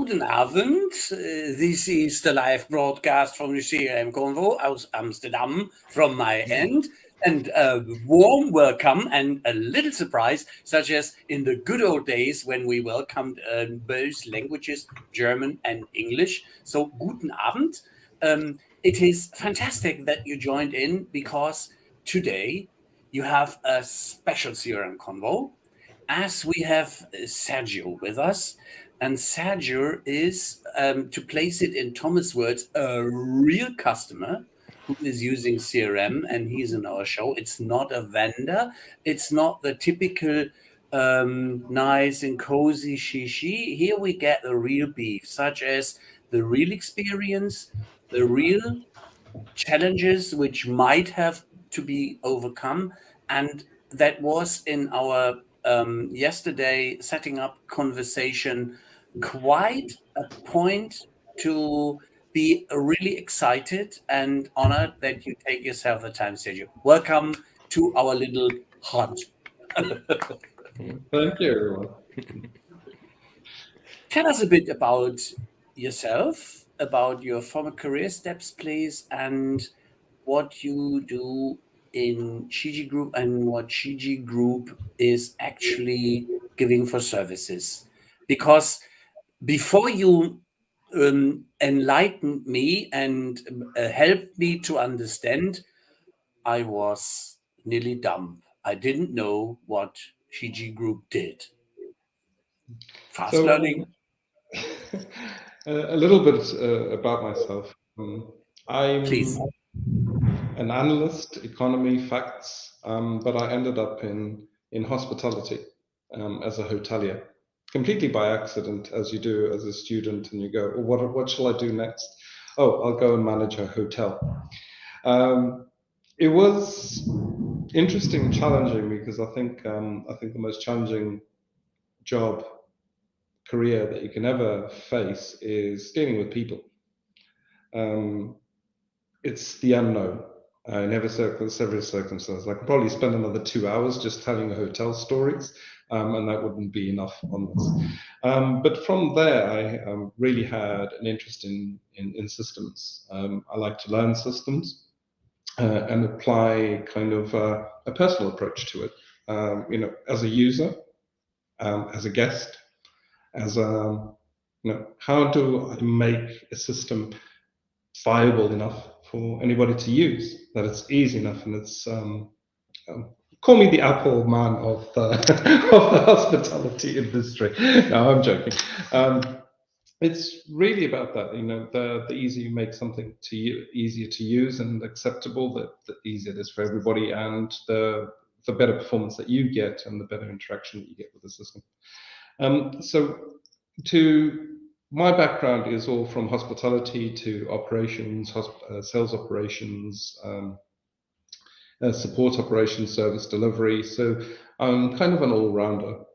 Guten Abend. This is the live broadcast from the CRM Convo aus Amsterdam from my end. And a warm welcome and a little surprise, such as in the good old days when we welcomed both languages, German and English. So, guten Abend. It is fantastic that you joined in because today you have a special CRM Convo, as we have Sergio with us. And Sergio is, to place it in Thomas' words, a real customer who is using CRM, and he's in our show. It's not a vendor. It's not the typical nice and cozy shishi. Here we get the real beef, such as the real experience, the real challenges which might have to be overcome. And that was in our yesterday setting up conversation quite a point to be really excited and honored that you take yourself the time, Sergio. Welcome to our little hunt. Thank you, everyone. Tell us a bit about yourself, about your former career steps, please, and what you do in Shiji Group and what Shiji Group is actually giving for services. Because before you enlightened me and helped me to understand, I was nearly dumb. I didn't know what Shiji Group did. Fast learning. A little bit about myself. I'm Please. an analyst, economy, facts, but I ended up in hospitality as a hotelier, completely by accident, as you do as a student, and you go, well, what shall I do next? Oh, I'll go and manage a hotel. It was interesting and challenging because I think the most challenging career that you can ever face is dealing with people. It's the unknown in every circumstance. I could probably spend another 2 hours just telling hotel stories, and that wouldn't be enough on this. But from there, I really had an interest in systems. I like to learn systems and apply kind of a personal approach to it. As a user, as a guest, as a how do I make a system viable enough for anybody to use, that it's easy enough, and it's call me the Apple man of the of the hospitality industry. No, I'm joking. It's really about that, the easier you make something easier to use and acceptable, the easier it is for everybody, and the better performance that you get and the better interaction that you get with the system. My background is all from hospitality to operations, sales operations, support operations, service delivery. So I'm kind of an all-rounder,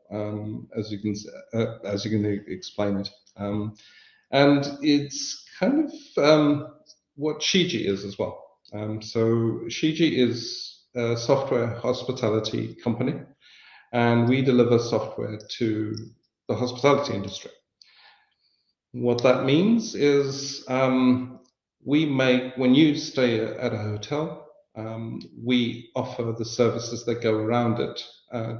as you can explain it. And it's kind of what Shiji is as well. So Shiji is a software hospitality company, and we deliver software to the hospitality industry. What that means is when you stay at a hotel, we offer the services that go around it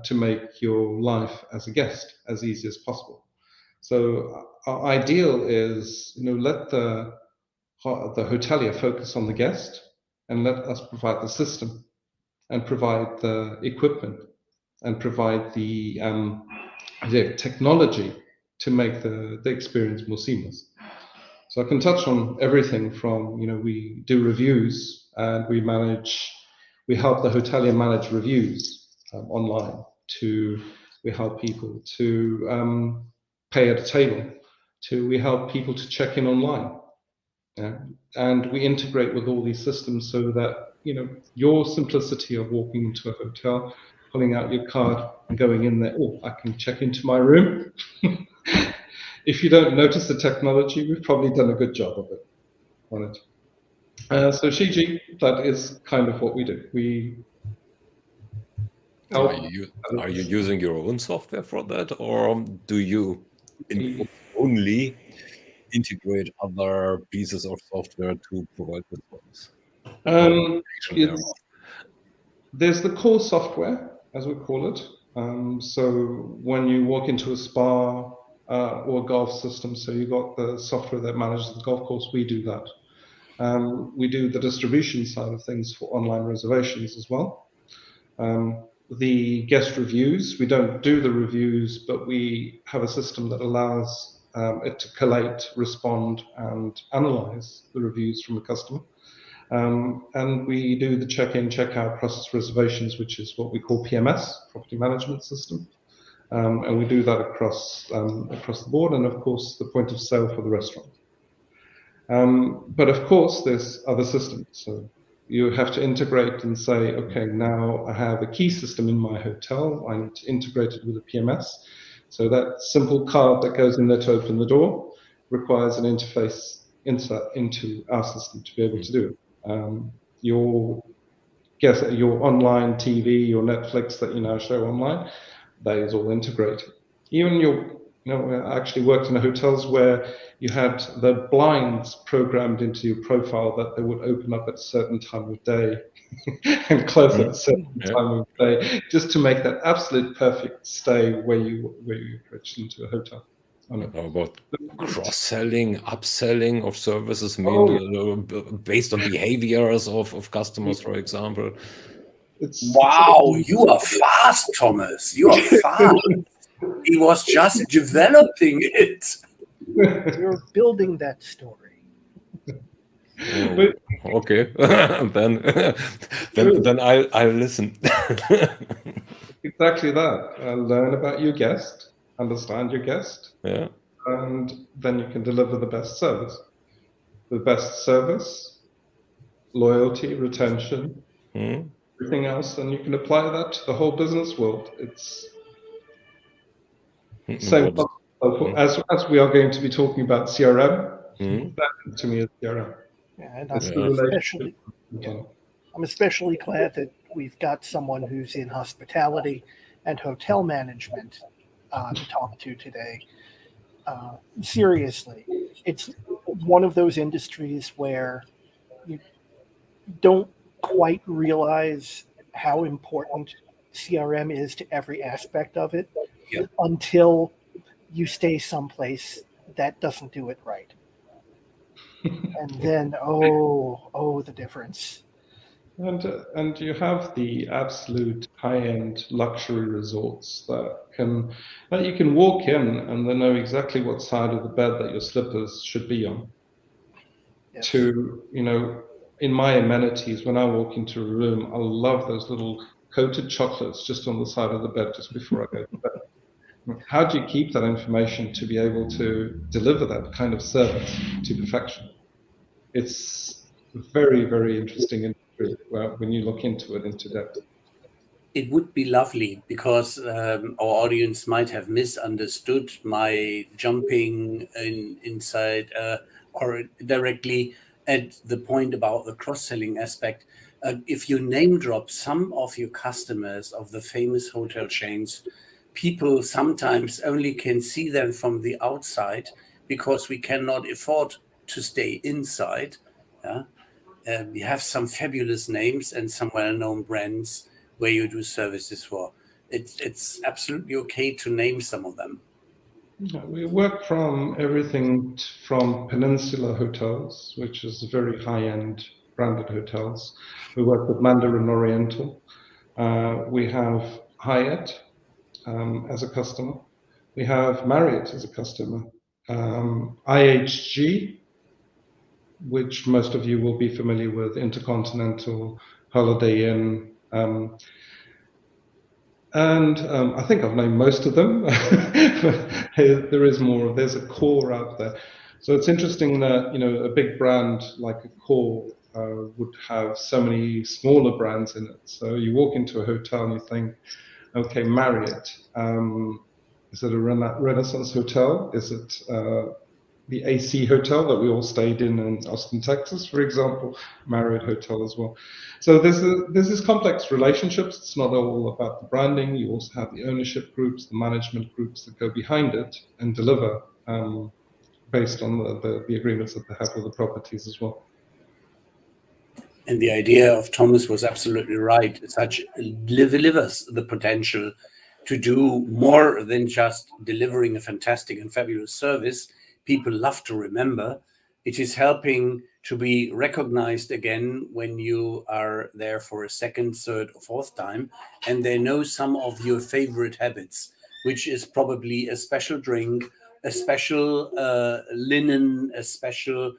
to make your life as a guest as easy as possible. So our ideal is, let the hotelier focus on the guest and let us provide the system and provide the equipment and provide the technology to make the experience more seamless. So I can touch on everything from, we do reviews, and we help the hotelier manage reviews online, we help people to pay at a table, we help people to check in online. And we integrate with all these systems so that, your simplicity of walking into a hotel, pulling out your card and going in there, I can check into my room. If you don't notice the technology, we've probably done a good job of it on it. So Shiji, that is kind of what we do. Are you using your own software for that, or do you invoke only integrate other pieces of software to provide the service? There's the core software, as we call it. So when you walk into a spa or a golf system, so you've got the software that manages the golf course, we do that. We do the distribution side of things for online reservations as well. The guest reviews, we don't do the reviews, but we have a system that allows it to collate, respond, and analyze the reviews from the customer. And we do the check-in, check-out process reservations, which is what we call PMS, Property Management System. And we do that across the board, and of course, the point of sale for the restaurant. But of course, there's other systems. So you have to integrate and say, okay, now I have a key system in my hotel. I need to integrate it with a PMS. So that simple card that goes in there to open the door requires an interface into our system to be able to do it. Your online TV, your Netflix that you now show online, that is all integrated. Even I actually worked in hotels where you had the blinds programmed into your profile that they would open up at a certain time of day and close at a certain time of day, just to make that absolute perfect stay where you approach into a hotel. How about cross-selling, upselling of services, based on behaviors of customers, for example? Wow, you are fast, Thomas. You are fast. He was just developing it. You're building that story. Okay, then I'll listen. Exactly that. Learn about your guest, understand your guest, and then you can deliver the best service. The best service, loyalty, retention, everything else, and you can apply that to the whole business world. It's same as we are going to be talking about CRM. That to me is CRM. Yeah, and I'm especially glad that we've got someone who's in hospitality and hotel management to talk to today. Seriously, it's one of those industries where you don't quite realize how important CRM is to every aspect of it until you stay someplace that doesn't do it right. And then, the difference. And you have the absolute high-end luxury resorts that you can walk in and they know exactly what side of the bed that your slippers should be on. Yes. In my amenities, when I walk into a room, I love those little coated chocolates just on the side of the bed just before I go to bed. How do you keep that information to be able to deliver that kind of service to perfection? It's very, very interesting industry when you look into it into depth. It would be lovely because our audience might have misunderstood my jumping inside or directly at the point about the cross-selling aspect. If you name drop some of your customers of the famous hotel chains, people sometimes only can see them from the outside because we cannot afford to stay inside. We have some fabulous names and some well-known brands where you do services for. It's absolutely okay to name some of them. We work from everything from Peninsula Hotels, which is very high-end branded hotels. We work with Mandarin Oriental. We have Hyatt as a customer. We have Marriott as a customer. IHG, which most of you will be familiar with, Intercontinental, Holiday Inn, and I think I've named most of them. There is more. There's a core out there. So it's interesting that a big brand like a core would have so many smaller brands in it. So you walk into a hotel and you think, okay, Marriott. Is it a Renaissance hotel? Is it the AC Hotel that we all stayed in Austin, Texas, for example? Marriott Hotel as well. So there's this complex relationships. It's not all about the branding. You also have the ownership groups, the management groups that go behind it and deliver based on the agreements that they have with the properties as well. And the idea of Thomas was absolutely right. Such delivers the potential to do more than just delivering a fantastic and fabulous service people love to remember. It is helping to be recognized again when you are there for a second, third, or fourth time, and they know some of your favorite habits, which is probably a special drink, a special linen, a special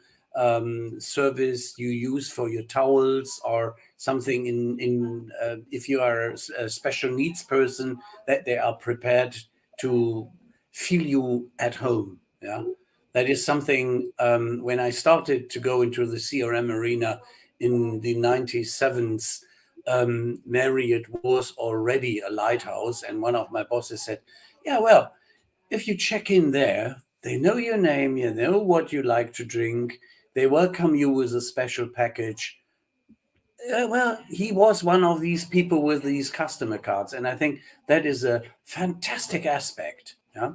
service you use for your towels, or something in if you are a special needs person, that they are prepared to feel you at home. Yeah, that is something. When I started to go into the CRM arena in the 97s, Marriott was already a lighthouse, and one of my bosses said, yeah, well, if you check in there, they know your name, you know what you like to drink, they welcome you with a special package. Well, he was one of these people with these customer cards, and I think that is a fantastic aspect. Yeah?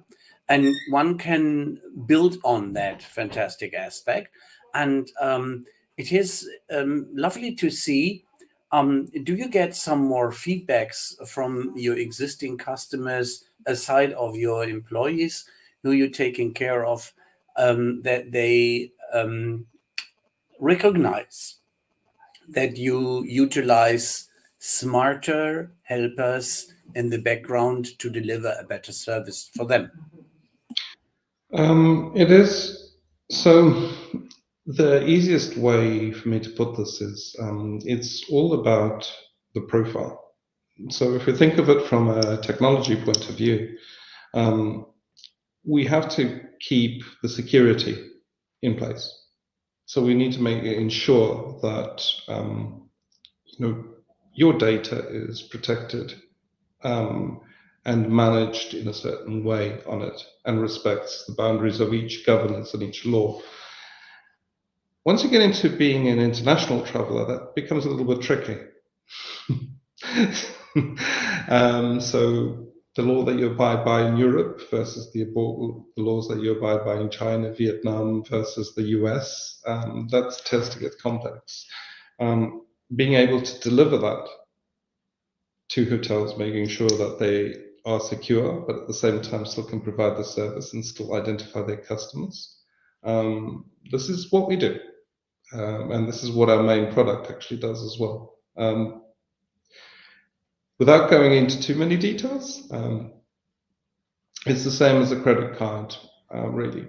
And one can build on that fantastic aspect. And it is lovely to see. Do you get some more feedbacks from your existing customers aside of your employees who you're taking care of, that they recognize that you utilize smarter helpers in the background to deliver a better service for them? It is. So the easiest way for me to put this is it's all about the profile. So if we think of it from a technology point of view, we have to keep the security in place. So we need to ensure that your data is protected and managed in a certain way on it, and respects the boundaries of each governance and each law. Once you get into being an international traveler, that becomes a little bit tricky. So the law that you abide by in Europe versus the laws that you abide by in China, Vietnam versus the US, that tends to get complex. Being able to deliver that to hotels, making sure that they are secure, but at the same time still can provide the service and still identify their customers. This is what we do. And this is what our main product actually does as well. Without going into too many details, it's the same as a credit card, really.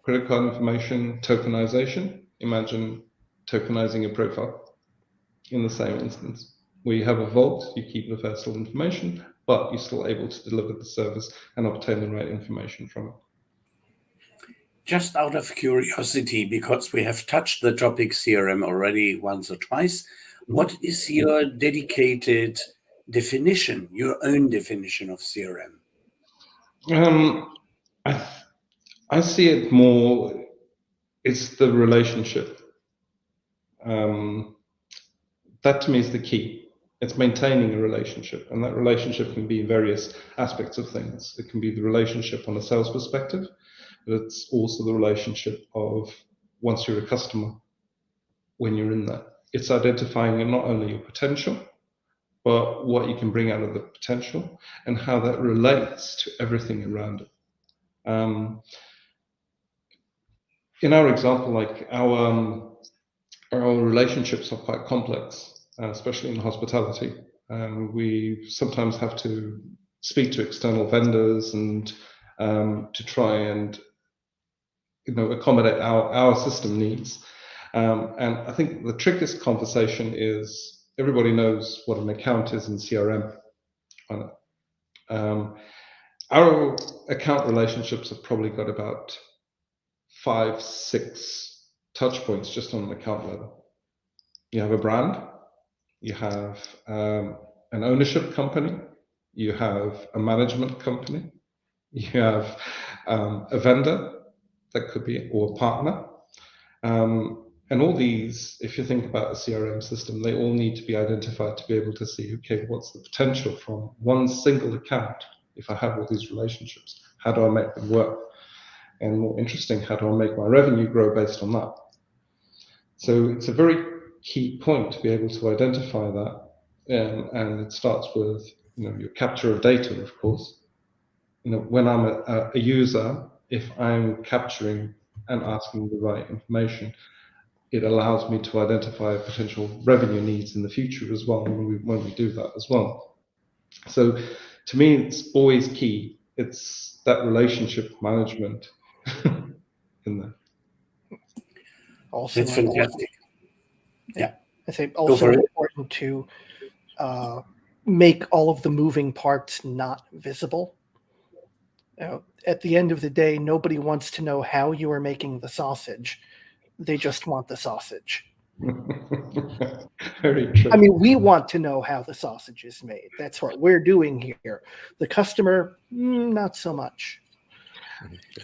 Credit card information, tokenization. Imagine tokenizing your profile in the same instance. Where you have a vault, you keep the personal information, but you're still able to deliver the service and obtain the right information from it. Just out of curiosity, because we have touched the topic CRM already once or twice, what is your dedicated definition, your own definition of CRM? I see it more, it's the relationship. That to me is the key. It's maintaining a relationship, and that relationship can be various aspects of things. It can be the relationship on a sales perspective, but it's also the relationship of once you're a customer, when you're in that. It's identifying not only your potential, but what you can bring out of the potential and how that relates to everything around it. In our example, like our relationships are quite complex, especially in hospitality. We sometimes have to speak to external vendors and to try and accommodate our system needs. And I think the trickiest conversation is everybody knows what an account is in CRM. Our account relationships have probably got about 5-6 touch points just on an account level. You have a brand, you have an ownership company, you have a management company, you have a vendor that could be, or a partner. And all these, if you think about a CRM system, they all need to be identified to be able to see, okay, what's the potential from one single account? If I have all these relationships, how do I make them work? And more interesting, how do I make my revenue grow based on that? So it's a very key point to be able to identify that. And it starts with, your capture of data, of course. When I'm a user, if I'm capturing and asking the right information, it allows me to identify potential revenue needs in the future as well when we do that as well. So to me, it's always key. It's that relationship management in there. Also, It's fantastic. Yeah. I say also important to make all of the moving parts not visible. At the end of the day, nobody wants to know how you are making the sausage. They just want the sausage. Very true. I mean, we want to know how the sausage is made. That's what we're doing here. The customer, not so much.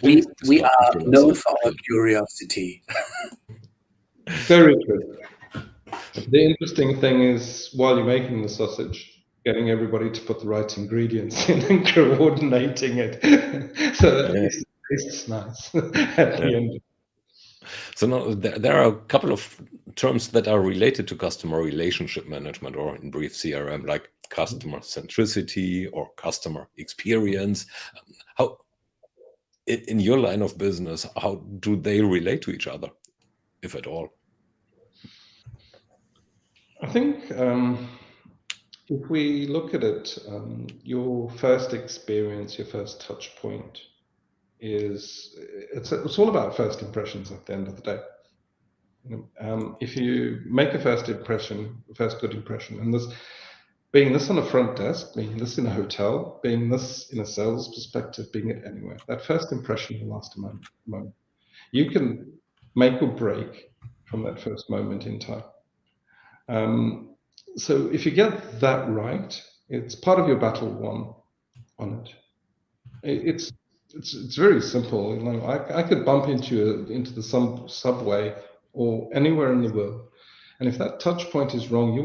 We are known for our curiosity. Very true. The interesting thing is, while you're making the sausage, getting everybody to put the right ingredients in and coordinating it so that it tastes nice at the end. So now there are a couple of terms that are related to customer relationship management, or in brief CRM, like customer centricity or customer experience. How, in your line of business, how do they relate to each other, if at all? I think if we look at it, your first experience, your first touch point it's all about first impressions at the end of the day. If you make a first impression, first good impression, and being this on a front desk, being this in a hotel, being this in a sales perspective, being it anywhere, that first impression will last a moment. You can make or break from that first moment in time. So if you get that right, it's part of your battle won on it. It's very simple. I could bump into the subway or anywhere in the world, and if that touch point is wrong,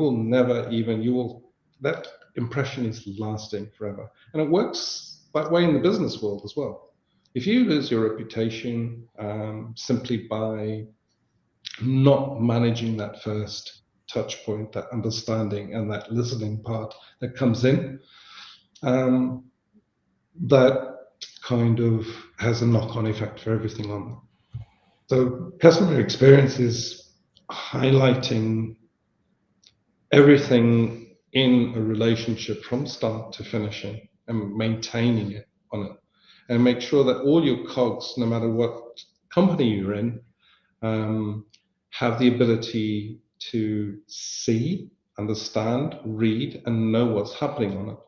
that impression is lasting forever. And it works that way in the business world as well. If you lose your reputation simply by not managing that first touch point, that understanding and that listening part that comes in, that kind of has a knock-on effect for everything on them. So customer experience is highlighting everything in a relationship from start to finishing and maintaining it on it, and make sure that all your cogs, no matter what company you're in, have the ability to see, understand, read, and know what's happening on it.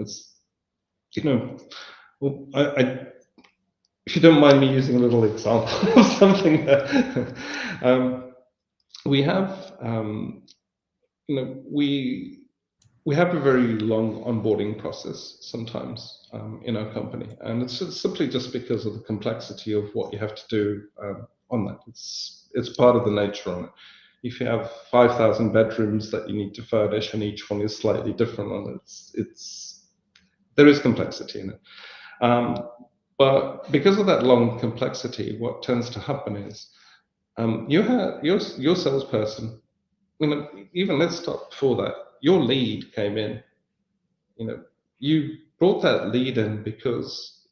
It's, if you don't mind me using a little example of something that we have, we have a very long onboarding process sometimes in our company, and it's simply just because of the complexity of what you have to do on that. It's part of the nature on it. If you have 5,000 bedrooms that you need to furnish, and each one is slightly different on it, there is complexity in it. But because of that long complexity, what tends to happen is you have your salesperson. Even let's start before that. Your lead came in. You brought that lead in because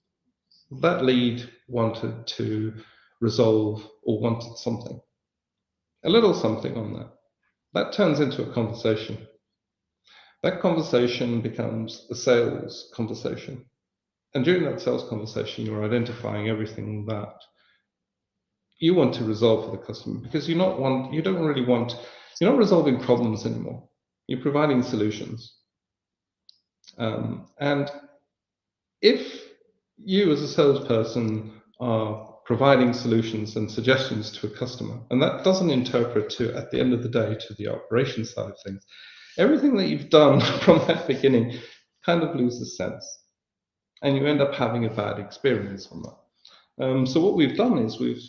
that lead wanted to resolve or wanted something, a little something on that. That turns into a conversation. That conversation becomes a sales conversation. And during that sales conversation, you're identifying everything that you want to resolve for the customer, because you're not resolving problems anymore. You're providing solutions. And if you as a salesperson are providing solutions and suggestions to a customer, and that doesn't interpret at the end of the day, to the operations side of things, everything that you've done from that beginning kind of loses sense, and you end up having a bad experience on that. So what we've done is we've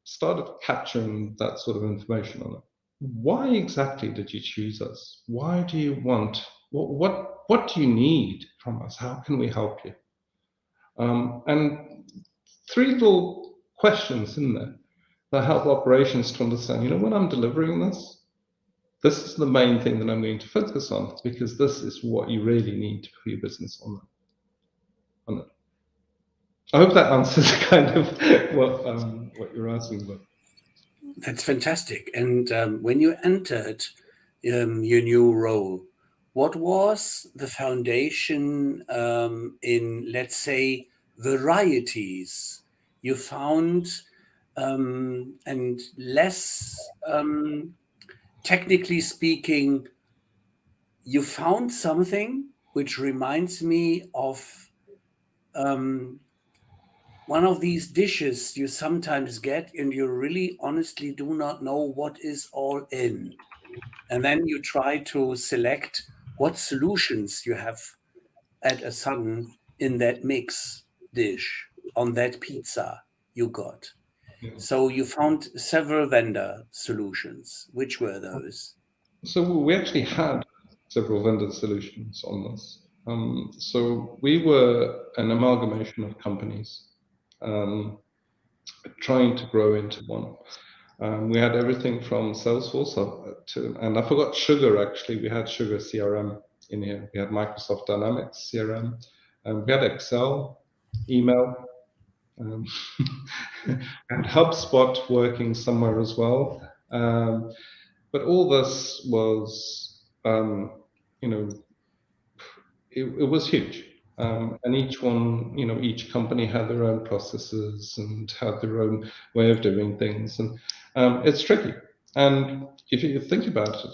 started capturing that sort of information on it. Why exactly did you choose us? Why do you want? What do you need from us? How can we help you? And 3 little questions in there that help operations to understand, when I'm delivering this is the main thing that I'm going to focus on, because this is what you really need for your business on it. I hope that answers kind of what you're asking about. That's fantastic. And when you entered your new role, what was the foundation in, let's say, varieties you found, and less technically speaking, you found something which reminds me of one of these dishes you sometimes get and you really honestly do not know what is all in. And then you try to select what solutions you have at a sudden in that mix dish on that pizza you got. Yeah. So you found several vendor solutions. Which were those? So we actually had several vendor solutions on this. So we were an amalgamation of companies trying to grow into one. We had everything from Salesforce up to, and I forgot Sugar actually. We had Sugar CRM in here. We had Microsoft Dynamics CRM. We had Excel, email, and HubSpot working somewhere as well. But all this was, it was huge. And each one, each company had their own processes and had their own way of doing things. And it's tricky. And if you think about it,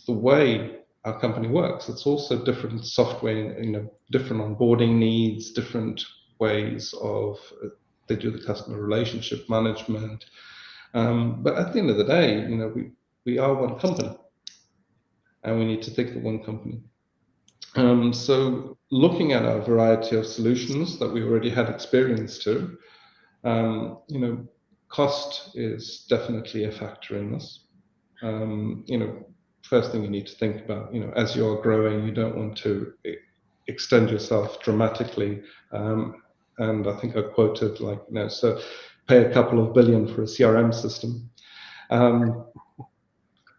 the way our company works, it's also different software, different onboarding needs, different ways of, they do the customer relationship management. But at the end of the day, we are one company and we need to think of one company. So looking at our variety of solutions that we already had experience to, cost is definitely a factor in this. First thing you need to think about, as you're growing, you don't want to extend yourself dramatically. And I think I quoted so pay a couple of billion for a CRM system.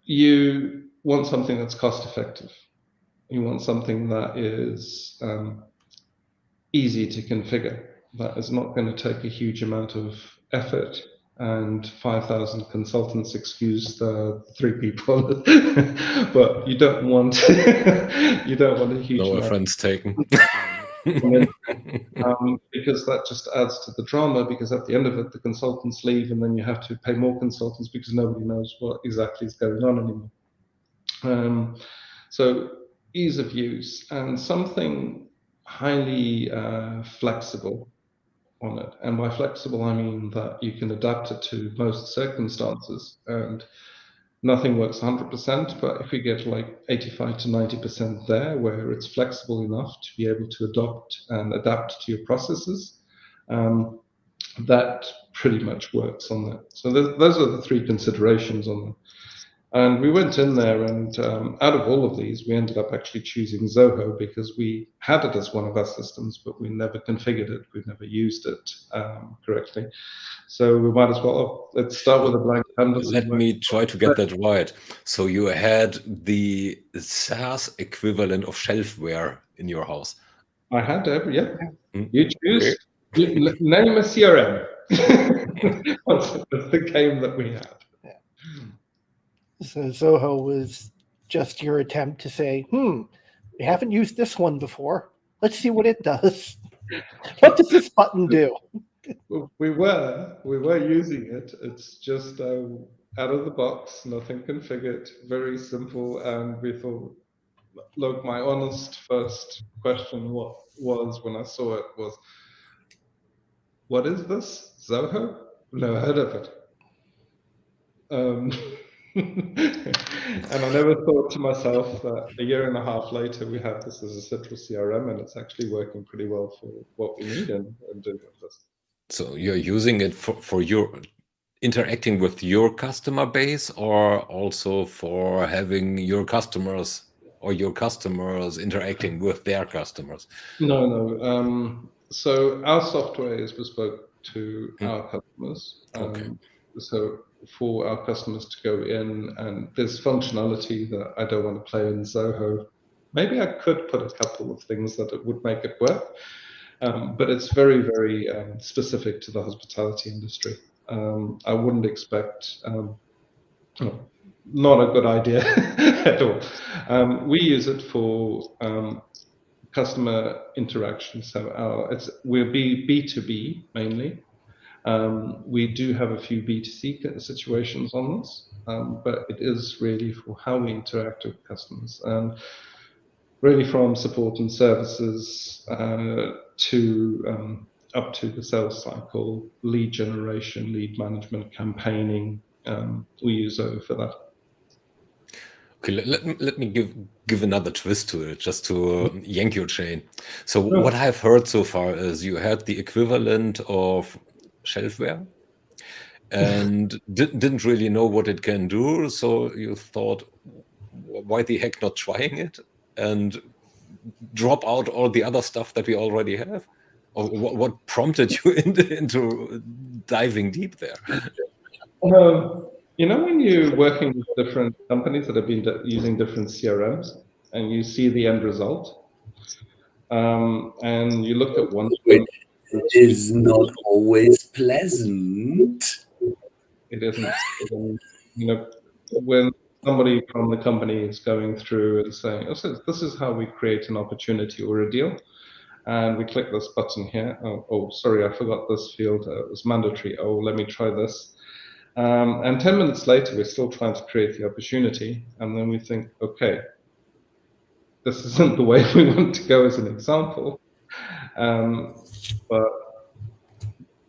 You want something that's cost effective. You want something that is easy to configure, that is not going to take a huge amount of effort and 5,000 consultants, excuse the 3 people, but you don't want a huge No amount. offense taken. Because that just adds to the drama, because at the end of it, the consultants leave and then you have to pay more consultants because nobody knows what exactly is going on anymore. So ease of use and something highly flexible on it. And by flexible, I mean that you can adapt it to most circumstances, and nothing works 100%, but if you get like 85 to 90% there, where it's flexible enough to be able to adopt and adapt to your processes, that pretty much works on that. So those are the 3 considerations on them. And we went in there, and out of all of these, we ended up actually choosing Zoho because we had it as one of our systems, but we never configured it. We never used it correctly. So we might as well, let's start with a blank canvas. Let me try to get that right. So you had the SaaS equivalent of shelfware in your house. I had every, yeah. You choose, you name a CRM. That's the game that we had. So Zoho was just your attempt to say, we haven't used this one before. Let's see what it does. What does this button do? We were using it. It's just out of the box, nothing configured, very simple. And we thought, look, my honest first question was when I saw it was, what is this? Zoho? Never heard of it. And I never thought to myself that a year and a half later we have this as a central CRM, and it's actually working pretty well for what we need and doing with this. So you're using it for your interacting with your customer base, or also for having your customers or your customers interacting with their customers? No. So our software is bespoke to our customers. Okay. So for our customers to go in, and there's functionality that I don't want to play in Zoho. Maybe I could put a couple of things that it would make it work, but it's very, very specific to the hospitality industry. I wouldn't expect, not a good idea at all. We use it for customer interaction. So we're B2B mainly. We do have a few B2C situations on this, but it is really for how we interact with customers, and really from support and services to up to the sales cycle, lead generation, lead management, campaigning. We use Zoho for that. Okay, let me give another twist to it, just to yank your chain. So what I've heard so far is you had the equivalent of shelfware and didn't really know what it can do. So you thought, why the heck not trying it and drop out all the other stuff that we already have? Or what prompted you into diving deep there? You know, when you're working with different companies that have been using different CRMs, and you see the end result, and you look at one, It is not always pleasant. it isn't. You know, when somebody from the company is going through and saying, "Oh, so this is how we create an opportunity or a deal," and we click this button here. Oh, sorry, I forgot this field. It was mandatory. Oh, let me try this. And 10 minutes later, we're still trying to create the opportunity. And then we think, okay, this isn't the way we want to go as an example. But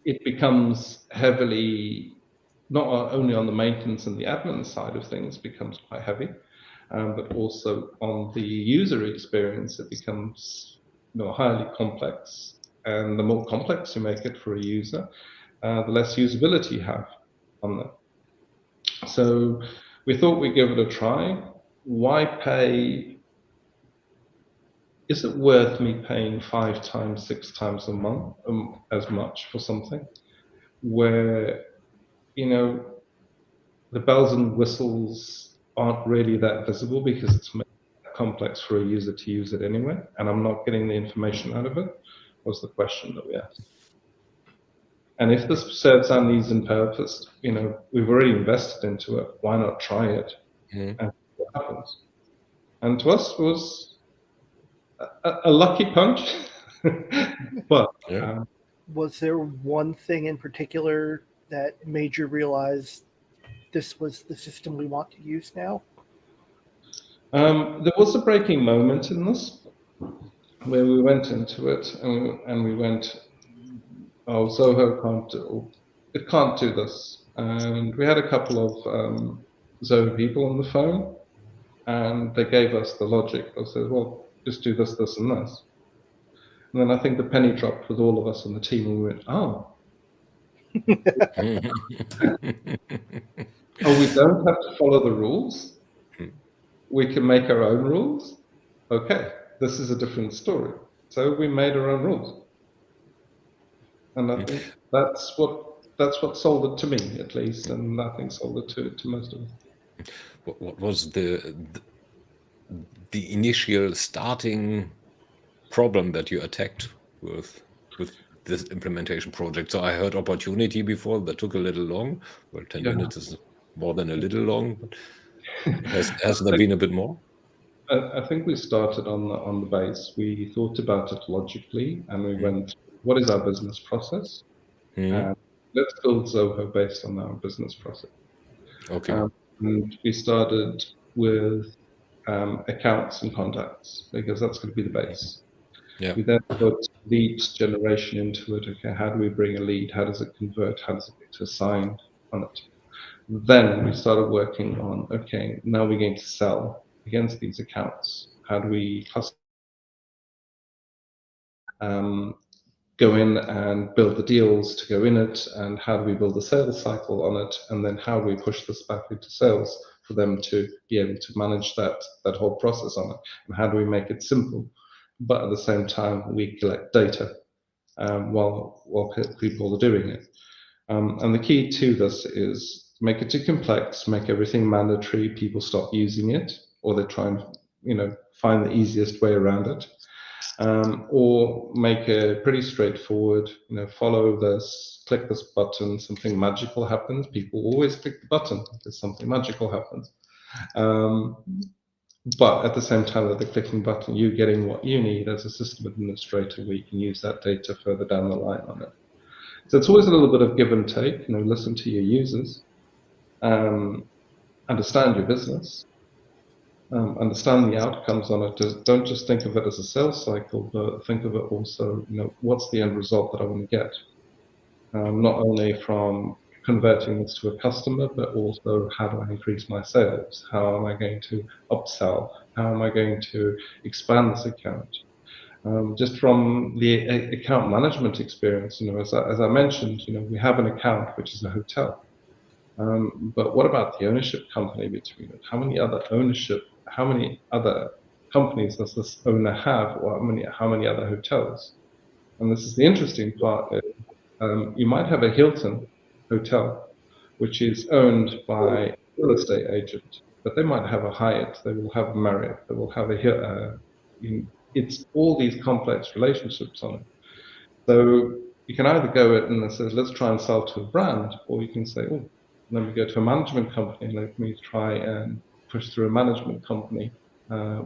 it becomes heavily, not only on the maintenance and the admin side of things, becomes quite heavy, but also on the user experience, it becomes highly complex. And the more complex you make it for a user, the less usability you have on them. So we thought we'd give it a try. Why pay? Is it worth me paying 5 times, 6 times a month as much for something where, the bells and whistles aren't really that visible because it's complex for a user to use it anyway, and I'm not getting the information out of it, was the question that we asked. And if this serves our needs and purpose, we've already invested into it, why not try it and see what happens? And to us, it was a lucky punch. But was there one thing in particular that made you realize this was the system we want to use now? There was a breaking moment in this where we went into it and we went, oh, Zoho can't do this. And we had a couple of Zoho people on the phone, and they gave us the logic. They said, well, just do this, this, and this. And then I think the penny dropped with all of us on the team, and we went, oh. Oh, we don't have to follow the rules. We can make our own rules. Okay, this is a different story. So we made our own rules. And I think that's what sold it to me, at least, and I think sold it to most of us. What was the initial starting problem that you attacked with this implementation project? So I heard opportunity before, that took a little long. Well, 10 minutes is more than a little long, but has there been a bit more? I think we started on the base. We thought about it logically, and we went, what is our business process? And let's build Zoho based on our business process. Okay. And we started with accounts and contacts, because that's going to be the base. Yeah. We then put lead generation into it. Okay, how do we bring a lead? How does it convert? How does it get assigned on it? Then we started working on, okay, now we're going to sell against these accounts. How do we go in and build the deals to go in it, and how do we build the sales cycle on it, and then how do we push this back into sales for them to be able to manage that whole process on it, and how do we make it simple, but at the same time we collect data while people are doing it. And the key to this is make it too complex, make everything mandatory. People stop using it, or they try and find the easiest way around it, or make it pretty straightforward. Follow this, click this button, something magical happens. People always click the button because something magical happens. But at the same time that they're clicking the button, you're getting what you need as a system administrator, where you can use that data further down the line on it. So it's always a little bit of give and take. Listen to your users, understand your business, understand the outcomes on it. Don't just think of it as a sales cycle, but think of it also, what's the end result that I want to get? Not only from converting this to a customer, but also how do I increase my sales? How am I going to upsell? How am I going to expand this account? Just from the account management experience, as I mentioned, we have an account which is a hotel. But what about the ownership company between it? How many other companies does this owner have, or how many other hotels? And this is the interesting part. You might have a Hilton hotel, which is owned by a real estate agent, but they might have a Hyatt, they will have a Marriott, they will have it's all these complex relationships on it. So you can either go it and say, let's try and sell to a brand, or you can say, oh, let me go to a management company and let me try and push through a management company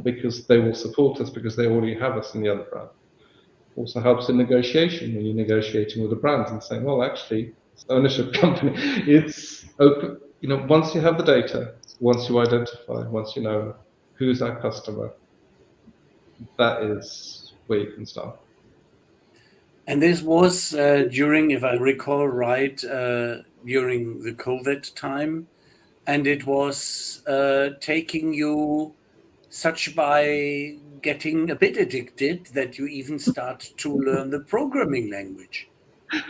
because they will support us because they already have us in the other brand. Also helps in negotiation when you're negotiating with the brands and saying, well, actually, it's ownership company. It's open. Once you have the data, once you identify, once you know who's our customer, that is where you can start. And this was during, if I recall right, during the COVID time, and it was taking you such by getting a bit addicted that you even start to learn the programming language.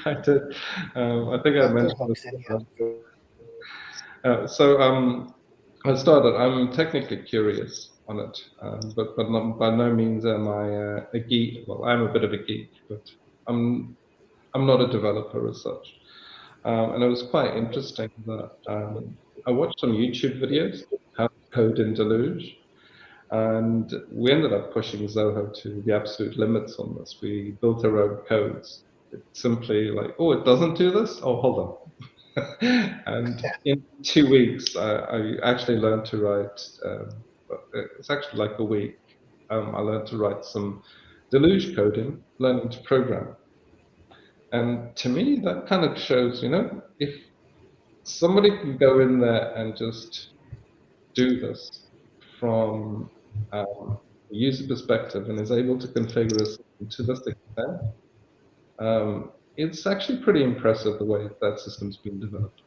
I did. I think I mentioned this. I started. I'm technically curious on it, but by no means am I a geek. Well, I'm a bit of a geek, but I'm not a developer as such. And it was quite interesting that I watched some YouTube videos, how to code in Deluge, and we ended up pushing Zoho to the absolute limits on this. We built our own codes. It's simply like, oh, it doesn't do this? Oh, hold on. And in 2 weeks, I actually learned to write, it's actually like a week, I learned to write some Deluge coding, learning to program. And to me, that kind of shows, if somebody can go in there and just do this from a user perspective and is able to configure a system to this extent, it's actually pretty impressive the way that system's been developed.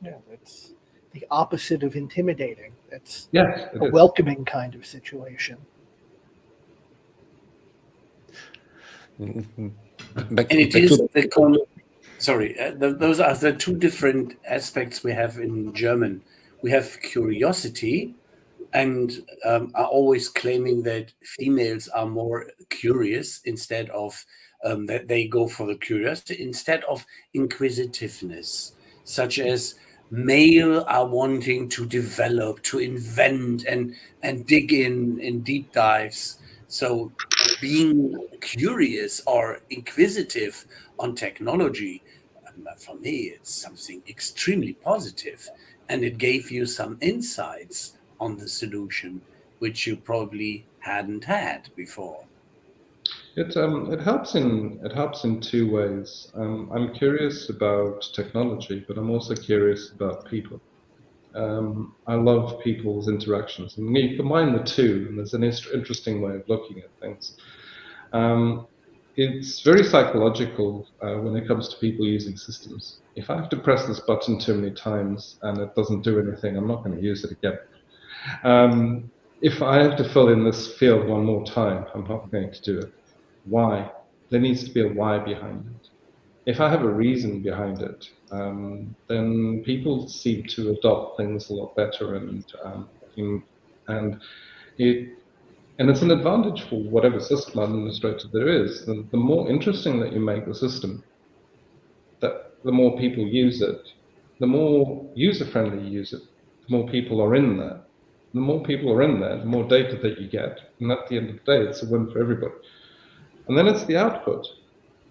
Yeah, it's the opposite of intimidating. It's a welcoming kind of situation. Those are the two different aspects we have in German. We have curiosity, and are always claiming that females are more curious instead of that they go for the curiosity instead of inquisitiveness, such as male are wanting to develop, to invent, and dig in deep dives. So being curious or inquisitive on technology, for me, it's something extremely positive, and it gave you some insights on the solution which you probably hadn't had before. It helps in two ways. I'm curious about technology, but I'm also curious about people. I love people's interactions, and when you combine the two, and there's an interesting way of looking at things. It's very psychological when it comes to people using systems. If I have to press this button too many times and it doesn't do anything, I'm not going to use it again. If I have to fill in this field one more time, I'm not going to do it. Why? There needs to be a why behind it. If I have a reason behind it, then people seem to adopt things a lot better, and And it's an advantage for whatever system administrator there is. The more interesting that you make the system, that the more people use it, the more user-friendly you use it, the more people are in there. The more people are in there, the more data that you get. And at the end of the day, it's a win for everybody. And then it's the output.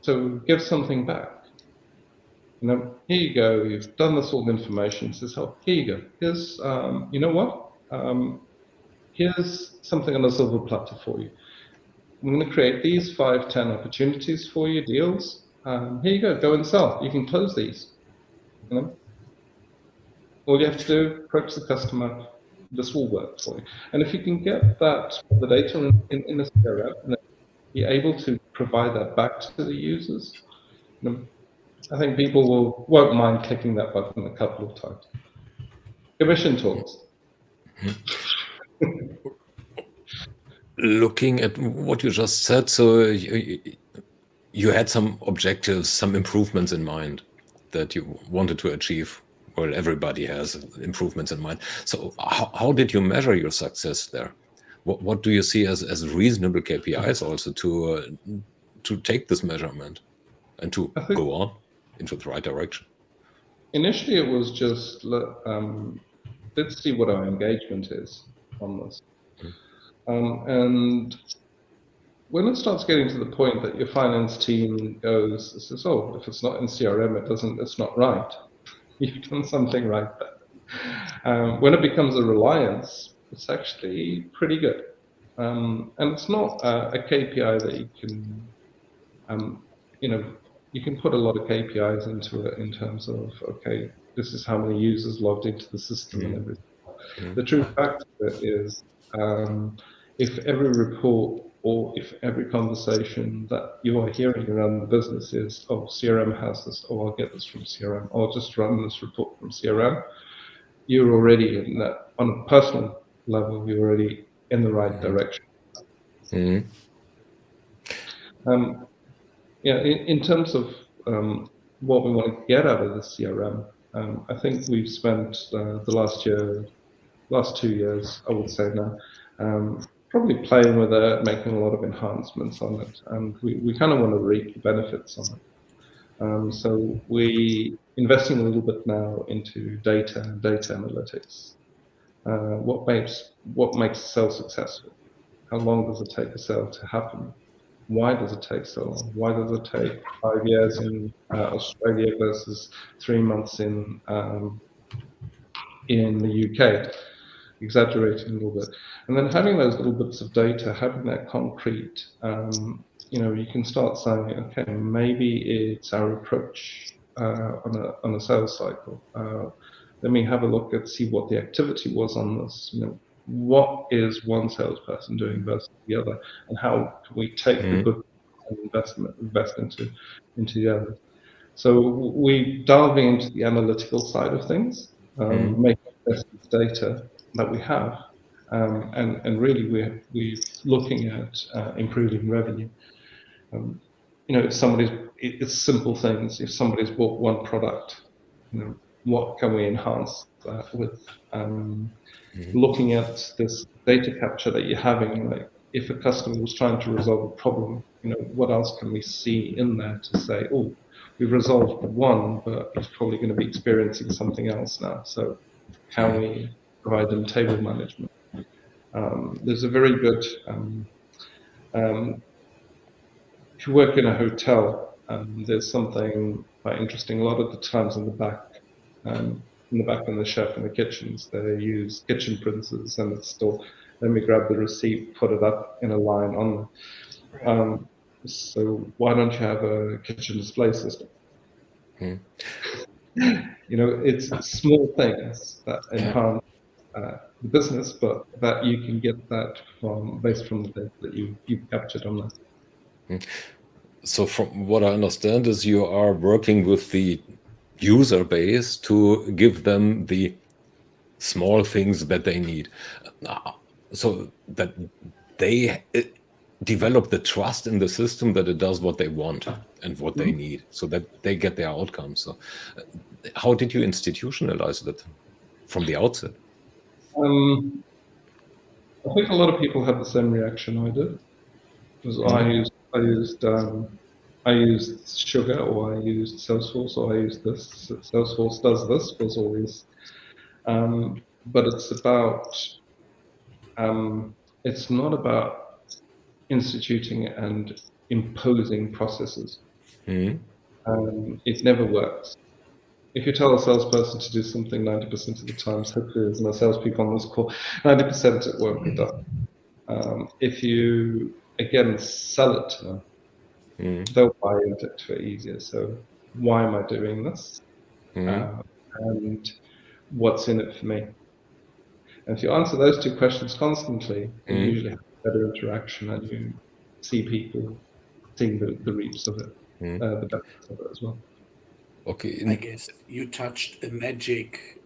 So give something back. Here you go, you've done this all the information. Says, oh, here you go. Here's, you know what? Here's something on a silver platter for you. I'm going to create these 5, 10 opportunities for you, deals. Here you go and sell. You can close these. All you have to do, approach the customer. This will work for you. And if you can get that, the data in a CRM, and be able to provide that back to the users, I think people won't mind clicking that button a couple of times. Commission talks. Looking at what you just said, so you had some objectives, some improvements in mind that you wanted to achieve. Well, everybody has improvements in mind. So how did you measure your success there? What do you see as reasonable KPIs also to take this measurement and to go on into the right direction? Initially, it was just let's see what our engagement is on this. And when it starts getting to the point that your finance team says, oh, if it's not in CRM, it's not right. You've done something right there. When it becomes a reliance, it's actually pretty good. And it's not a KPI that you can, you can put a lot of KPIs into it in terms of, okay, this is how many users logged into the system and everything. The true fact of it is, if every report or if every conversation that you are hearing around the business is, oh, CRM has this, oh, I'll get this from CRM, or I'll just run this report from CRM, you're already in that, on a personal level, you're already in the right direction. In terms of what we want to get out of the CRM, I think we've spent the last 2 years, I would say now, probably playing with it, making a lot of enhancements on it, and we kind of want to reap the benefits on it. So we investing a little bit now into data analytics. What makes a sale successful? How long does it take a sale to happen? Why does it take so long? Why does it take 5 years in Australia versus 3 months in the UK? Exaggerating a little bit, and then having those little bits of data, having that concrete, you can start saying, okay, maybe it's our approach on a sales cycle. Let me have a look at see what the activity was on this. What is one salesperson doing versus the other, and how can we take the good and invest into the other. So we delving into the analytical side of things, making best of the data that we have, and really we're looking at improving revenue. It's simple things. If somebody's bought one product, what can we enhance that with? Looking at this data capture that you're having, like if a customer was trying to resolve a problem, what else can we see in there to say, oh, we've resolved one, but he's probably going to be experiencing something else now. So can we provide them table management? There's a very good, if you work in a hotel, there's something quite interesting. A lot of the times in the back in the chef in the kitchens, they use kitchen printers, and it's still, let me grab the receipt, put it up in a line on them. So why don't you have a kitchen display system? It's small things that enhance the business, but that you can get that based from the data that you've captured on that. So from what I understand is you are working with the user base to give them the small things that they need, so that they develop the trust in the system that it does what they want and what they need, so that they get their outcomes. So how did you institutionalize that from the outset? I think a lot of people had the same reaction I did. Because I used Sugar, or I used Salesforce, or I used this. Salesforce does this was always, but it's not about instituting and imposing processes. It never works. If you tell a salesperson to do something 90% of the times, hopefully there's no salespeople on this call, 90% it won't be done. If you, again, sell it to them, they'll buy into it easier. So why am I doing this? And what's in it for me? And if you answer those two questions constantly, you usually have better interaction, and you see people seeing the reaps of it, the benefits of it as well. Okay. I guess you touched a magic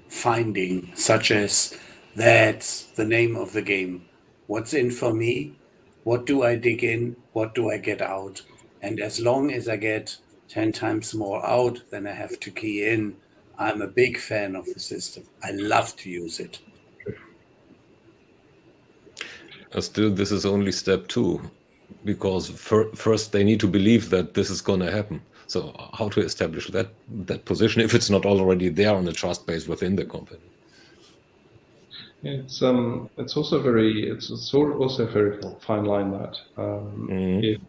finding, such as that's the name of the game. What's in for me? What do I dig in? What do I get out? And as long as I get 10 times more out than I have to key in, I'm a big fan of the system. I love to use it. Still, this is only step 2, because first they need to believe that this is going to happen. So how to establish that position if it's not already there on a trust base within the company? It's also a very fine line that if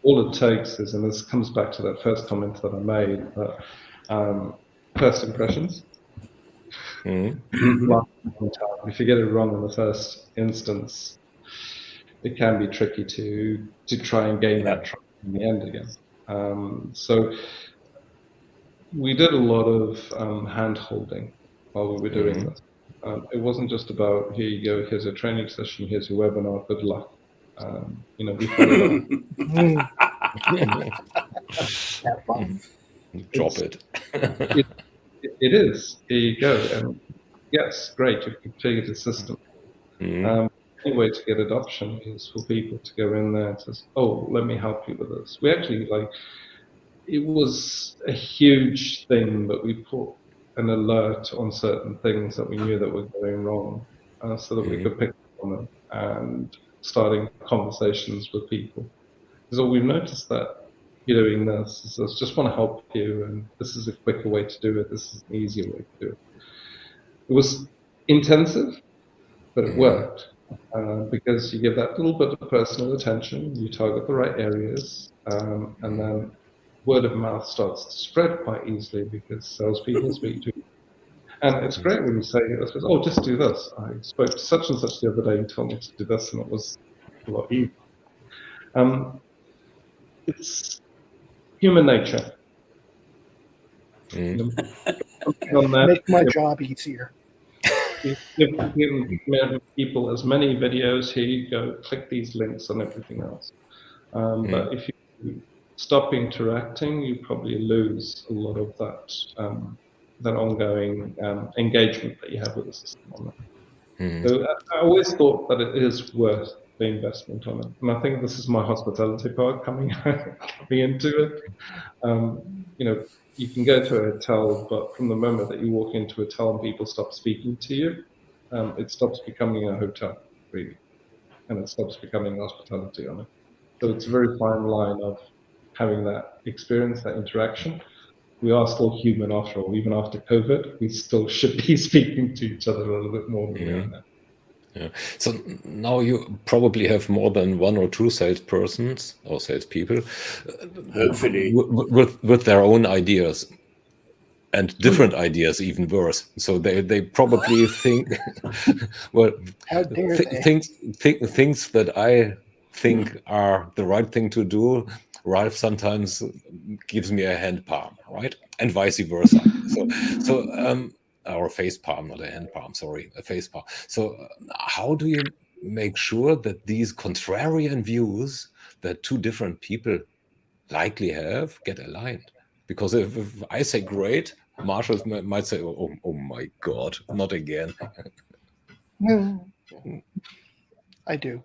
all it takes is, and this comes back to that first comment that I made, that first impressions. If you get it wrong in the first instance, it can be tricky to try and gain that trust in the end again. So we did a lot of hand holding while we were doing this. It wasn't just about, here you go, here's a training session, here's your webinar, good luck. We followed up. Drop it. It is. Here you go. And yes, great, you've configured the system. Any way to get adoption is for people to go in there and say, oh, let me help you with this. We actually, it was a huge thing, but we put an alert on certain things that we knew that were going wrong, so that we could pick up on them and starting conversations with people. So we've noticed that you're doing this, so I just want to help you, and this is a quicker way to do it, this is an easier way to do it. It was intensive, but it worked, because you give that little bit of personal attention, you target the right areas, and then word of mouth starts to spread quite easily because salespeople speak to you. And it's great when you say, oh, just do this. I spoke to such and such the other day and told me to do this, and it was a lot easier. It's human nature. Make my job easier. Give people as many videos, here you go, click these links and everything else. But if you stop interacting, you probably lose a lot of that ongoing engagement that you have with the system on that. So I always thought that it is worth the investment on it. And I think this is my hospitality part coming into it. You can go to a hotel, but from the moment that you walk into a hotel and people stop speaking to you, it stops becoming a hotel, really. And it stops becoming hospitality on it. So it's a very fine line of having that experience, that interaction. We are still human after all. Even after COVID, we still should be speaking to each other a little bit more than we are now. Yeah. So now you probably have more than 1 or 2 salespersons or salespeople, hopefully, with their own ideas, and different ideas, even worse. So they probably think, well, things that I think are the right thing to do, Ralph sometimes gives me a hand palm, right? And vice versa. Or a face palm, not a hand palm, sorry, a face palm. So how do you make sure that these contrarian views that 2 different people likely have get aligned? Because if I say great, Marshall might say, oh my God, not again. I do.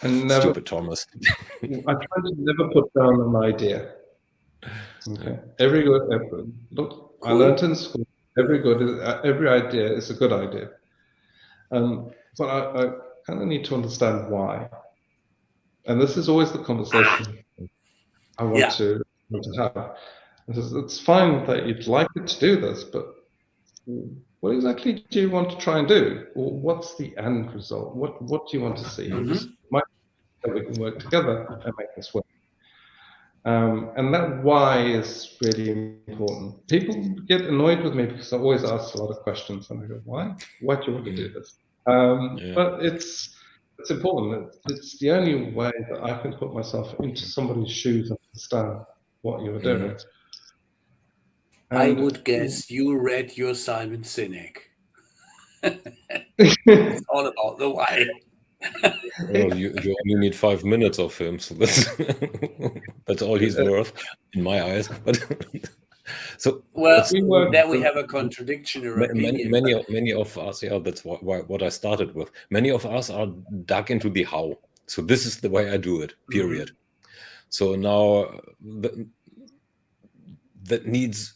Stupid Thomas. I try to never put down an idea. Okay. Look, I learned in school, every idea is a good idea. But I kind of need to understand why. And this is always the conversation I want to have. It's fine that you'd like it to do this, but what exactly do you want to try and do? Or what's the end result? What do you want to see? And just might that we can work together and make this work. And that why is really important. People get annoyed with me because I always ask a lot of questions, and I go, "Why? Why do you want to do this?" But it's important. It's the only way that I can put myself into somebody's shoes and understand what you're doing. I would guess you read your Simon Sinek. It's all about the why. Well, you only need 5 minutes of him, so that's all he's worth in my eyes. But so there we have a contradiction or opinion. Many of us, that's what I started with. Many of us are dug into the how. So this is the way I do it. Period. So now that needs,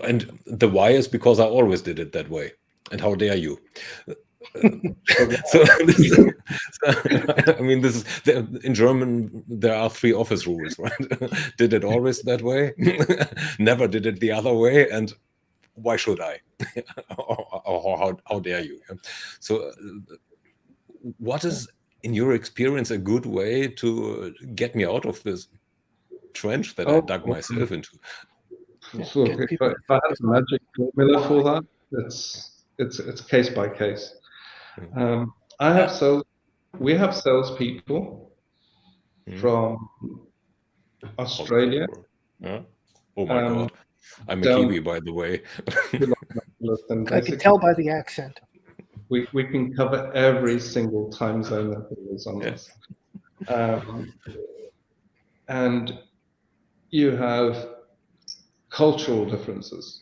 and the why is because I always did it that way. And how dare you? I mean, this is in German. There are 3 office rules, right? Did it always that way? Never did it the other way, and why should I? or how dare you? So, what is, in your experience, a good way to get me out of this trench that I dug myself into? So if I had a magic formula for that, it's case by case. We have salespeople from Australia. Oh my God, I'm a Kiwi, by the way. I can tell by the accent. We can cover every single time zone that there is on this. And you have cultural differences.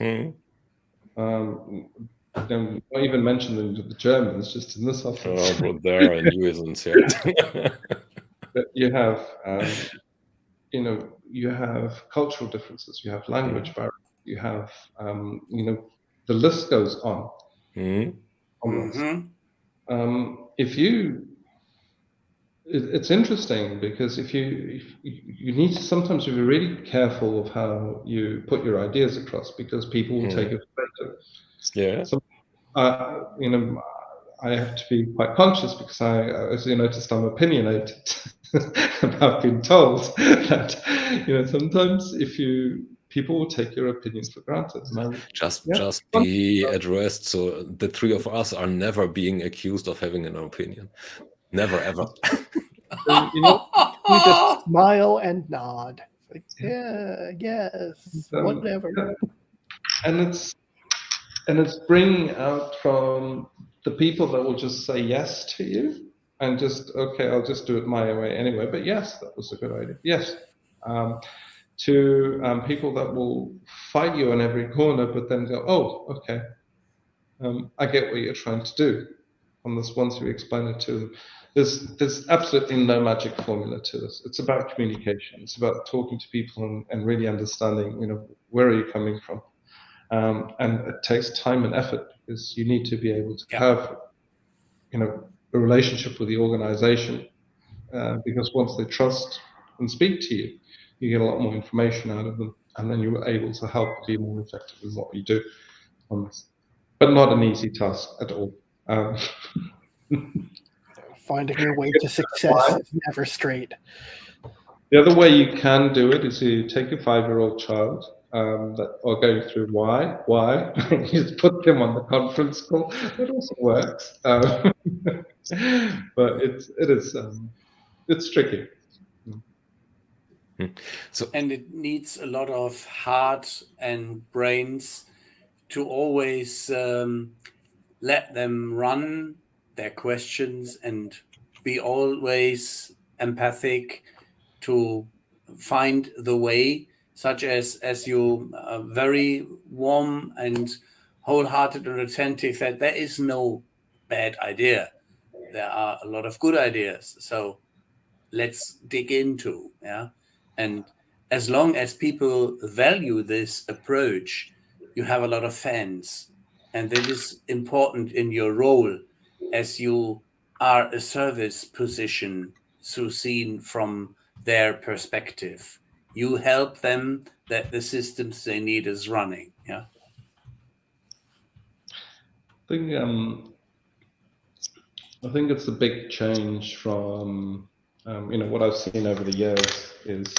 Don't even mention the Germans, just in this office. Oh, there are nuisance here. But you have, you have cultural differences. You have language barriers. You have, the list goes on. It's interesting because if you need to sometimes be really careful of how you put your ideas across, because people will take it later. Yeah. So, I have to be quite conscious because as you noticed, I'm opinionated about being told that sometimes people will take your opinions for granted. Just be addressed. So the 3 of us are never being accused of having an opinion. Never ever. You just smile and nod. Like, yes, whatever. And it's bringing out from the people that will just say yes to you and just, okay, I'll just do it my way anyway. But yes, that was a good idea. Yes. To people that will fight you on every corner, but then go, oh, okay, I get what you're trying to do. On this, once you explain it to them, there's absolutely no magic formula to this. It's about communication. It's about talking to people and really understanding, where are you coming from. And it takes time and effort because you need to be able to have, a relationship with the organization. Because once they trust and speak to you, you get a lot more information out of them, and then you're able to help be more effective in what you do on this. But not an easy task at all. Finding your way to success is never straight. The other way you can do it is you take a 5-year-old child that are going through why, you just put them on the conference call. It also works, but it's tricky. And it needs a lot of heart and brains to always let them run their questions and be always empathic to find the way, such as you are very warm and wholehearted and attentive, that there is no bad idea. There are a lot of good ideas. So let's dig into, and as long as people value this approach, you have a lot of fans, and that is important in your role, as you are a service position, so seen from their perspective. You help them that the systems they need is running. Yeah. I think it's a big change from what I've seen over the years is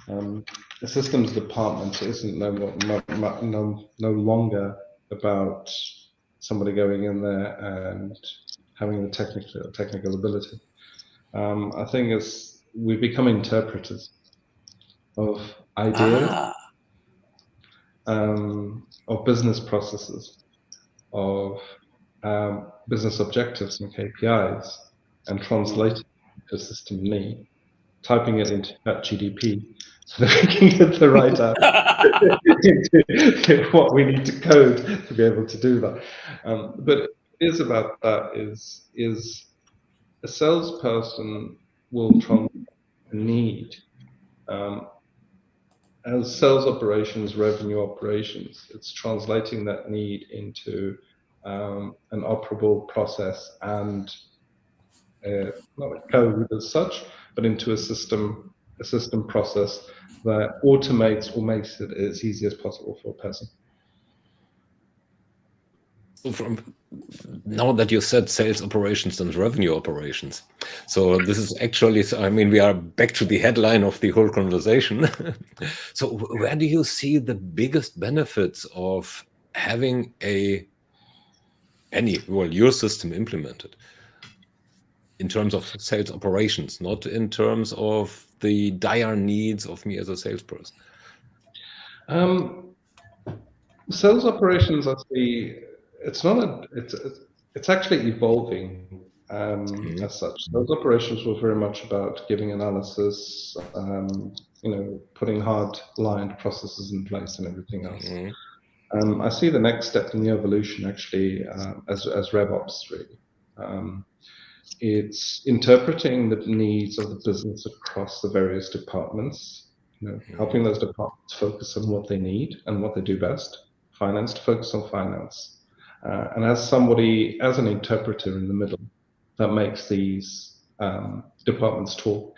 the systems department isn't no longer about somebody going in there and having the technical ability. I think we become interpreters of ideas, of business processes, of business objectives and KPIs, and translating it to system need, typing it into ChatGPT so that we can get the right into what we need to code to be able to do that. But it is about that is a salesperson will translate a need as sales operations, revenue operations. It's translating that need into an operable process and not a code as such, but into a system process that automates or makes it as easy as possible for a person. From now that you said sales operations and revenue operations, so this is actually, I mean, we are back to the headline of the whole conversation. So where do you see the biggest benefits of having your system implemented in terms of sales operations, not in terms of the dire needs of me as a salesperson? Sales operations, I see, it's actually evolving as such. Sales operations were very much about giving analysis, putting hard-lined processes in place and everything else. I see the next step in the evolution actually as RevOps really. It's interpreting the needs of the business across the various departments, helping those departments focus on what they need and what they do best. Finance to focus on finance. And as an interpreter in the middle that makes these departments talk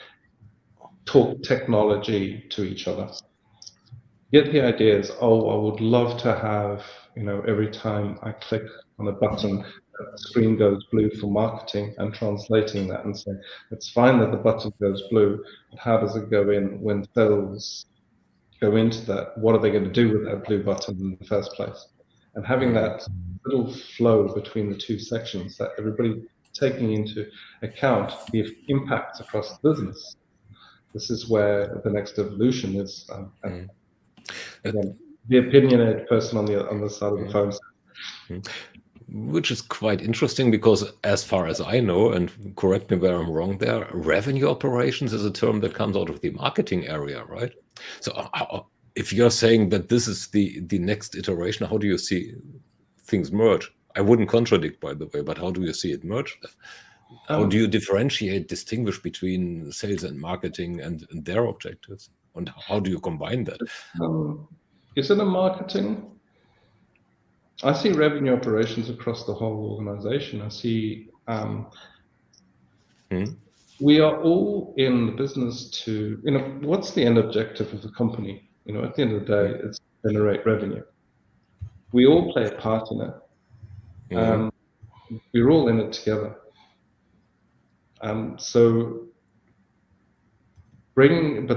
technology to each other. Get the ideas, I would love to have, every time I click on a button, the screen goes blue for marketing, and translating that and saying, it's fine that the button goes blue, but how does it go in when sales go into that? What are they going to do with that blue button in the first place? And having that little flow between the two sections, that everybody taking into account the impacts across the business. This is where the next evolution is. Again, the opinionated person on the other side of the phone. Which is quite interesting because as far as I know, and correct me where I'm wrong there, revenue operations is a term that comes out of the marketing area, right? So if you're saying that this is the next iteration, how do you see things merge? I wouldn't contradict, by the way, but how do you see it merge? How do you distinguish between sales and marketing and their objectives? And how do you combine that? Is it a marketing? I see revenue operations across the whole organization. I see we are all in the business to, what's the end objective of the company? At the end of the day, it's to generate revenue. We all play a part in it. We're all in it together. But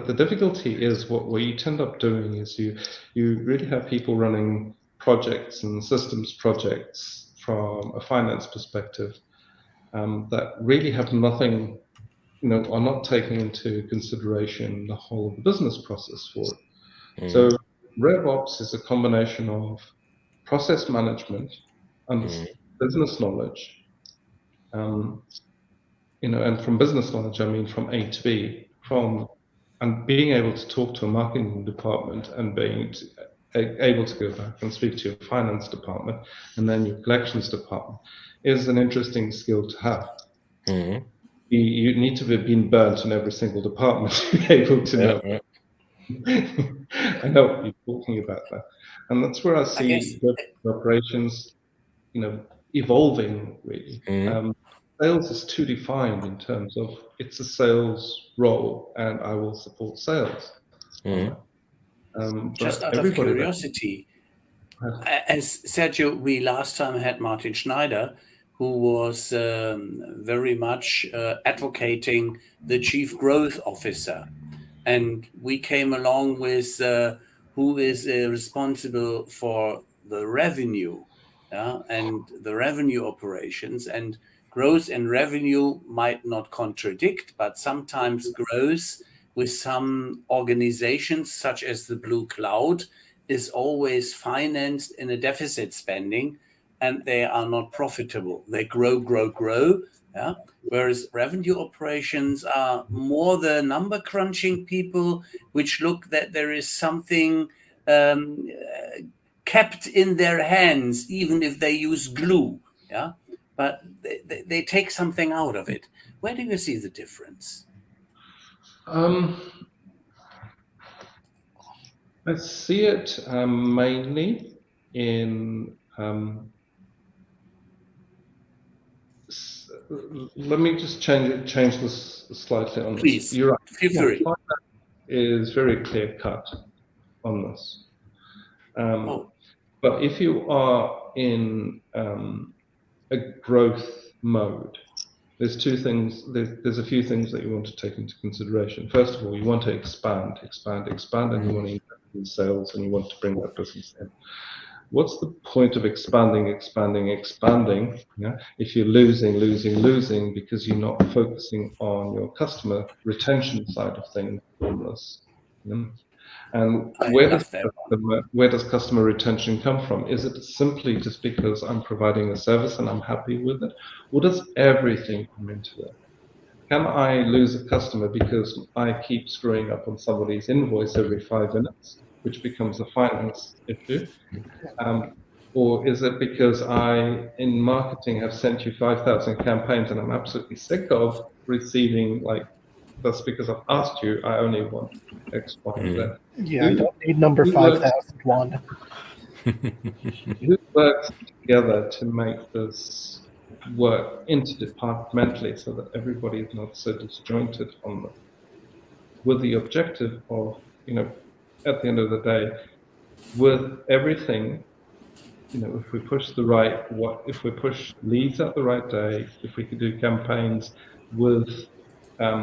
the difficulty is what you tend up doing is you really have people running projects and systems projects from a finance perspective that really have nothing, are not taking into consideration the whole of the business process for it. So RevOps is a combination of process management and business knowledge. And from business knowledge, I mean from A to B, and being able to talk to a marketing department and being able to go back and speak to your finance department and then your collections department is an interesting skill to have. You need to have been burnt in every single department to be able to know. I know what you're talking about that. And that's where I see operations, evolving really. Sales is too defined in terms of it's a sales role, and I will support sales. Just But out of everybody curiosity, as Sergio, we last time had Martin Schneider, who was very much advocating the chief growth officer. And we came along with who is responsible for the revenue and the revenue operations. And growth and revenue might not contradict, but sometimes growth with some organizations, such as the Blue Cloud, is always financed in a deficit spending, and they are not profitable. They grow. Yeah? Whereas revenue operations are more the number crunching people, which look that there is something kept in their hands, even if they use glue. Yeah, but they take something out of it. Where do you see the difference? I see it mainly in. Let me just change this slightly on Please, this. You're right. feel free. Finance is very clear cut on this. But if you are in a growth mode, there's two things. There's a few things that you want to take into consideration. First of all, you want to expand, and you want to invest in sales, and you want to bring that business in. What's the point of expanding? Yeah, if you're losing because you're not focusing on your customer retention side of things on this. And where does customer retention come from? Is it simply just because I'm providing a service and I'm happy with it, or does everything come into it? Can I lose a customer because I keep screwing up on somebody's invoice every 5 minutes, which becomes a finance issue? Or is it because I, in marketing, have sent you 5,000 campaigns and I'm absolutely sick of receiving, like, that's because I've asked you, I only want X, Y, and Z. Yeah, I don't need number 5,001. Who works together to make this work interdepartmentally so that everybody is not so disjointed on them, with the objective of, at the end of the day, with everything, if we push if we push leads at the right day, if we could do campaigns with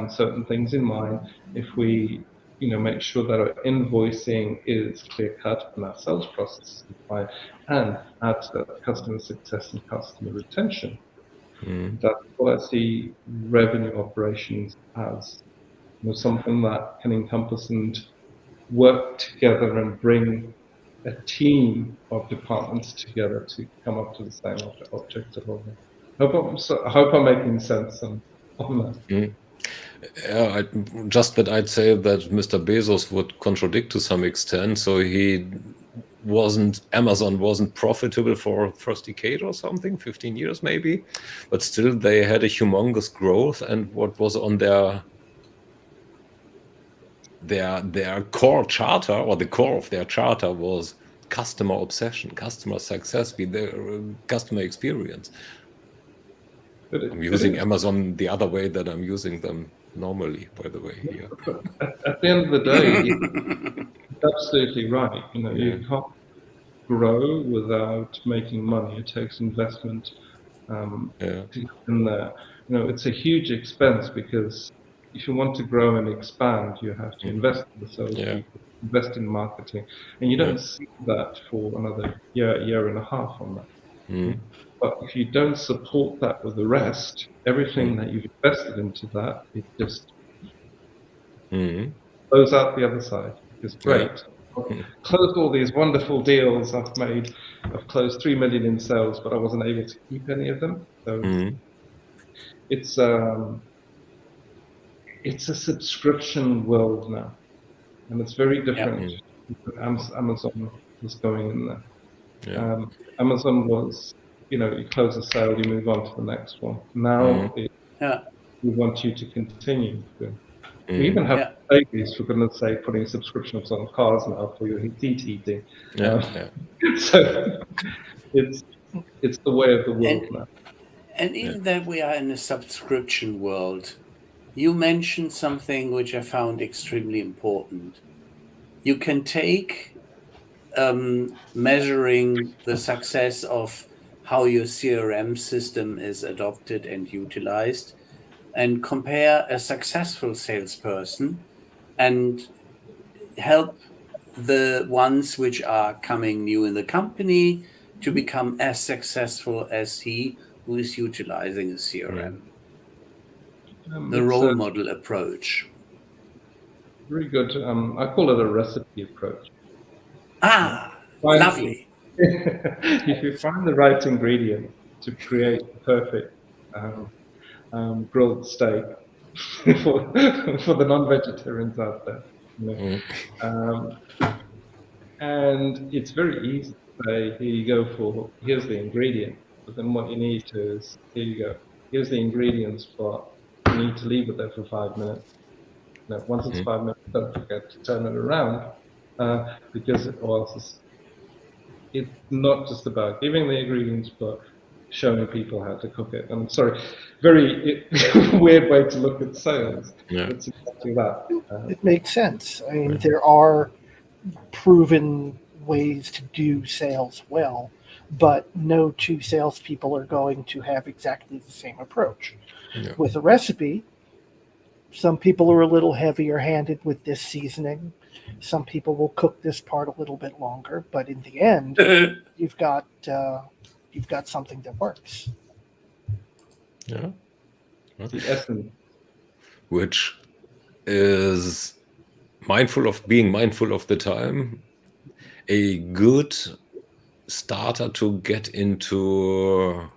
certain things in mind, if we make sure that our invoicing is clear cut and our sales process is fine, and add to that customer success and customer retention. That's what I see revenue operations as. Something that can encompass and work together and bring a team of departments together to come up to the same objective. I hope I'm making sense on that. Yeah, I'd say that Mr. Bezos would contradict to some extent. So Amazon wasn't profitable for first decade or something, 15 years maybe, but still they had a humongous growth, and what was on their core charter, or the core of their charter, was customer obsession, customer success, the customer experience. I'm using Amazon the other way that I'm using them normally, by the way. Here. At the end of the day, you're absolutely right. You can't grow without making money. It takes investment to get in there. It's a huge expense, because if you want to grow and expand, you have to invest in the sales people, invest in marketing, and you don't see that for another year and a half on that. But if you don't support that with the rest, everything that you've invested into that, it just goes out the other side. It's great. I've closed all these wonderful deals I've made. I've closed 3 million in sales, but I wasn't able to keep any of them. So it's a subscription world now, and it's very different. Amazon was going in there. Amazon was, you close a sale, you move on to the next one. Now we want you to continue. We even have babies, for goodness sake, putting subscriptions on cars now for your heating. So it's the way of the world now. And even that we are in a subscription world, you mentioned something which I found extremely important. You can take measuring the success of how your CRM system is adopted and utilized, and compare a successful salesperson and help the ones which are coming new in the company to become as successful as he who is utilizing a CRM. The It's role a model approach. very good. I call it a recipe approach. Lovely. If you find the right ingredient to create the perfect grilled steak for the non-vegetarians out there, and it's very easy to say, here you go here's the ingredient, but then what you need to is, here you go, here's the ingredients for, you need to leave it there for 5 minutes. Now, once it's 5 minutes, don't forget to turn it around, because it's not just about giving the ingredients, but showing people how to cook it. And sorry, very weird way to look at sales. Yeah. It's exactly that. It makes sense. I mean, there are proven ways to do sales well, but no two salespeople are going to have exactly the same approach. Yeah. With a recipe, some people are a little heavier handed with this seasoning. Some people will cook this part a little bit longer, but in the end, you've got something that works. Yeah. The essence. Which is being mindful of the time, a good starter to get into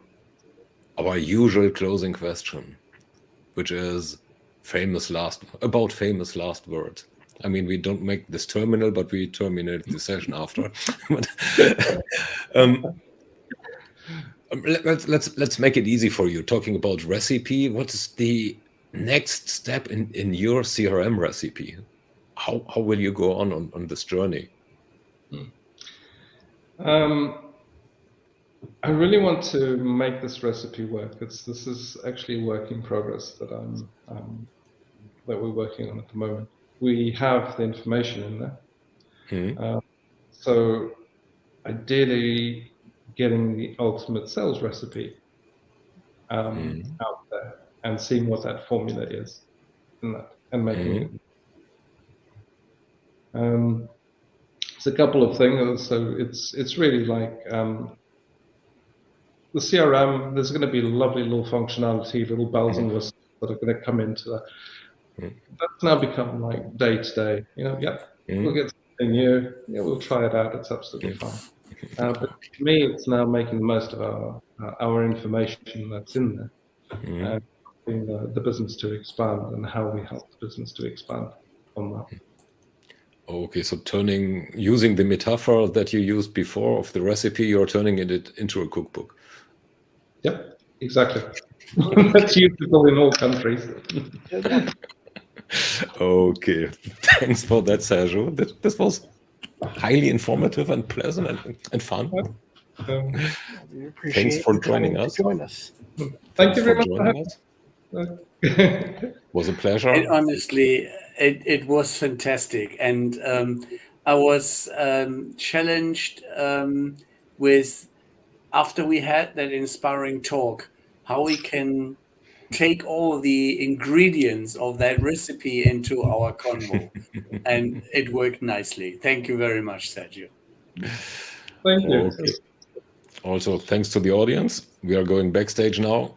our usual closing question, which is famous last words. I mean, we don't make this terminal, but we terminate the session after. Let's make it easy for you. Talking about recipe, what is the next step in your CRM recipe? How will you go on this journey? I really want to make this recipe work. This is actually a work in progress that we're working on at the moment. We have the information in there. So ideally, getting the ultimate sales recipe out there and seeing what that formula is, and making it. It's a couple of things. So it's really like the CRM. There's going to be lovely little functionality, little bells and whistles that are going to come into that. That's now become like day to day. We'll get something new. Yeah, we'll try it out. It's absolutely fine. But for me, it's now making the most of our information that's in there, and helping the business to expand, and how we help the business to expand on that. Okay, so using the metaphor that you used before of the recipe, you're turning it into a cookbook. Yep, exactly. That's useful in all countries. Okay, thanks for that, Sergio. This was highly informative and pleasant and fun. We appreciate Thanks for you joining coming us. to join us. Thank you very much for joining us. It was a pleasure. And honestly, it was fantastic. And I was challenged with, after we had that inspiring talk, how we can take all the ingredients of that recipe into our convo. And it worked nicely. Thank you very much, Sergio. Thank you. Okay. Also, thanks to the audience. We are going backstage now.